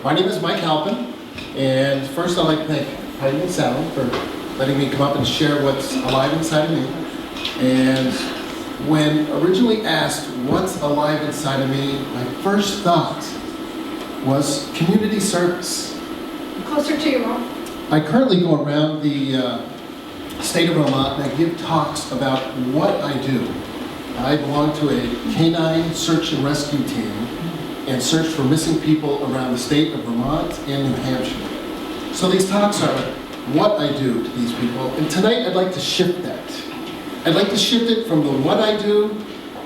My name is Mike Halpin, and first I'd like to thank Heidi and Sally for letting me come up and share what's alive inside of me. And when originally asked what's alive inside of me, my first thought was community service. Closer to your mom. I currently go around the state of Vermont and I give talks about what I do. I belong to a K9 search and rescue team and search for missing people around the state of Vermont and New Hampshire. So these talks are what I do to these people, and tonight I'd like to shift that. I'd like to shift it from the what I do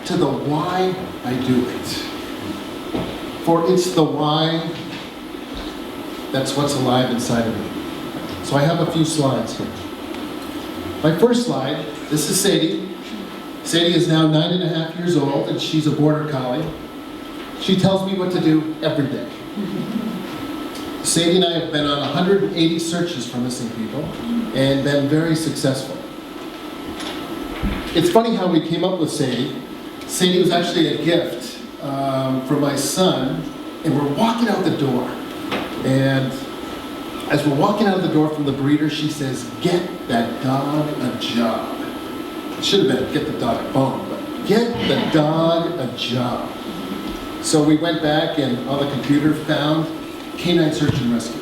to the why I do it. For it's the why that's what's alive inside of me. So I have a few slides here. My first slide, this is Sadie. Sadie is now 9.5 years old, and she's a border collie. She tells me what to do every day. Sadie and I have been on 180 searches for missing people and been very successful. It's funny how we came up with Sadie. Sadie was actually a gift for my son, and we're walking out the door. And as we're walking out the door from the breeder, she says, "Get that dog a job." It should have been, "Get the dog a bone," but "Get the dog a job." So we went back and on the computer found K9 Search and Rescue.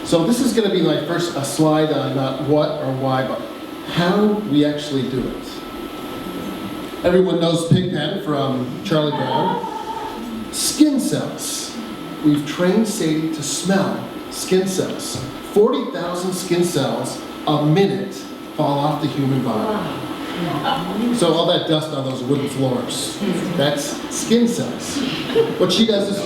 So this is going to be my first slide on not what or why, but how we actually do it. Everyone knows Pigpen from Charlie Brown. Skin cells. We've trained Sadie to smell skin cells. 40,000 skin cells a minute fall off the human body. So all that dust on those wooden floors, that's skin cells. What she does is,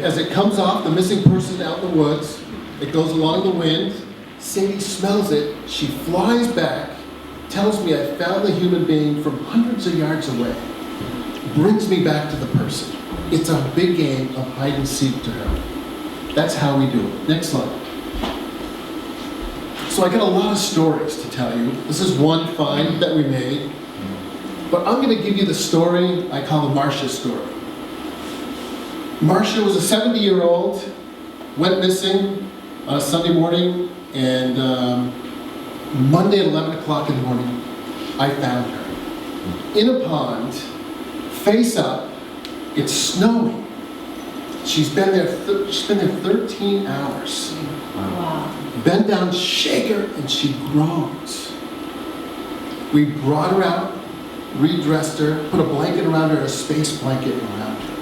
as it comes off the missing person out in the woods, it goes along the wind, Sadie smells it, she flies back, tells me I found the human being from hundreds of yards away, brings me back to the person. It's a big game of hide and seek to her. That's how we do it. Next slide. So I got a lot of stories to tell you. This is one find that we made, but I'm going to give you the story I call the Marcia story. Marcia was a 70-year-old, went missing on a Sunday morning, and Monday at 11 o'clock in the morning, I found her. In a pond, face up, it's snowing. She's been there 13 hours. Wow. Bend down, shake her, and she groans. We brought her out, redressed her, put a blanket around her, a space blanket around her.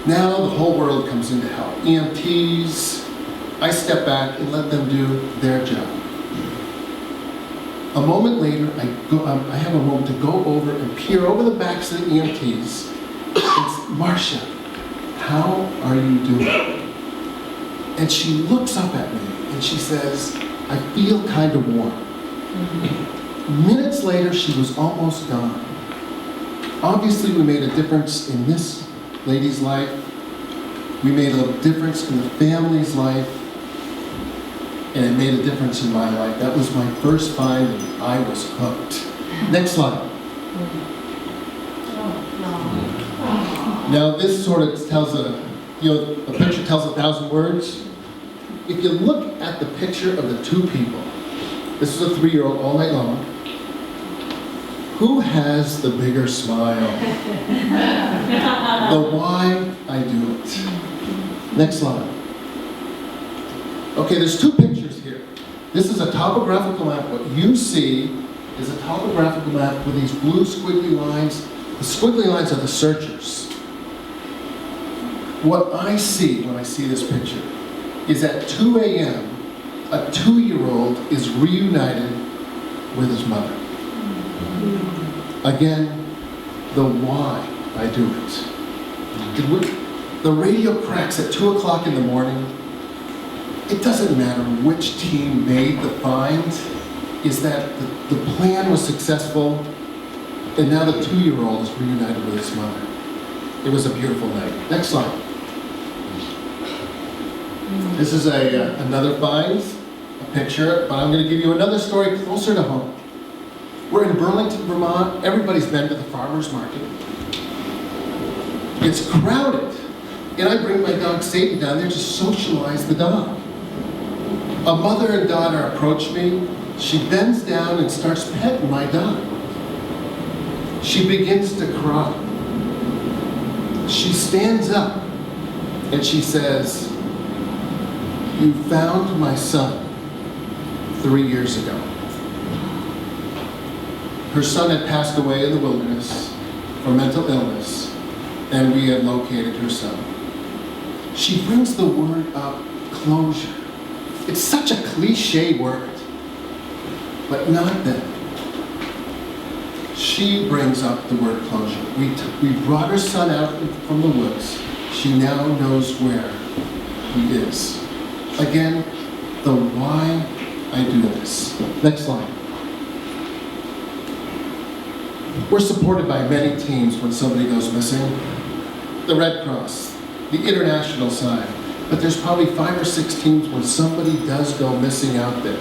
Now the whole world comes in to help. EMTs, I step back and let them do their job. A moment later, I have a moment to go over and peer over the backs of the EMTs and say, "Marcia, how are you doing?" And she looks up at me and she says, "I feel kind of warm." Minutes later, she was almost gone. Obviously, we made a difference in this lady's life. We made a difference in the family's life. And it made a difference in my life. That was my first find, and I was hooked. Next slide. Now, this sort of tells a picture tells 1,000 words. If you look at the picture of the two people, this is a 3-year-old all night long. Who has the bigger smile? The why I do it. Next slide. Okay, there's two pictures here. This is a topographical map. What you see is a topographical map with these blue squiggly lines. The squiggly lines are the searchers. What I see when I see this picture is at 2 a.m., a 2-year-old is reunited with his mother. Again, the why I do it. The radio cracks at 2 o'clock in the morning. It doesn't matter which team made the find, is that the plan was successful, and now the 2-year-old is reunited with his mother. It was a beautiful night. Next slide. This is another find, a picture, but I'm going to give you another story closer to home. We're in Burlington, Vermont. Everybody's been to the farmer's market. It's crowded. And I bring my dog Sadie down there to socialize the dog. A mother and daughter approach me. She bends down and starts petting my dog. She begins to cry. She stands up and she says, "You found my son 3 years ago." Her son had passed away in the wilderness from mental illness, and we had located her son. She brings the word up, closure. It's such a cliche word, but not then. She brings up the word closure. We brought her son out from the woods. She now knows where he is. Again, the why I do this. Next slide. We're supported by many teams when somebody goes missing. The Red Cross, the international side, but there's probably 5 or 6 teams when somebody does go missing out there.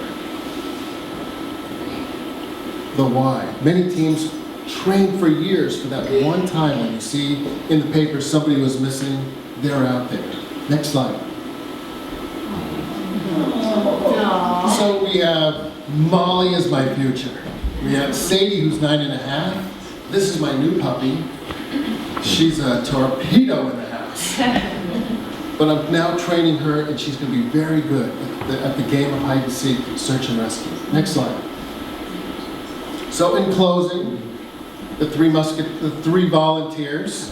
The why. Many teams train for years for that one time when you see in the paper somebody was missing, they're out there. Next slide. So we have Molly as my future. We have Sadie, who's 9.5. This is my new puppy. She's a torpedo in the house. But I'm now training her, and she's going to be very good at the game of hide and seek, search and rescue. Next slide. So in closing, the 3 volunteers.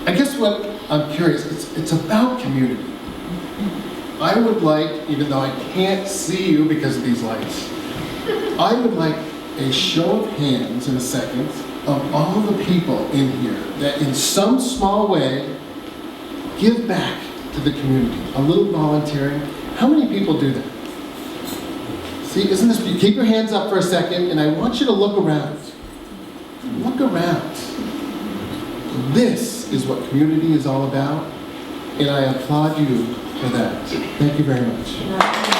I guess what I'm curious, it's about community. I would like, even though I can't see you because of these lights, I would like a show of hands in a second of all the people in here that in some small way give back to the community. A little volunteering. How many people do that? See, isn't this beautiful? Keep your hands up for a second, and I want you to look around. Look around. This is what community is all about, and I applaud you for that. Thank you very much.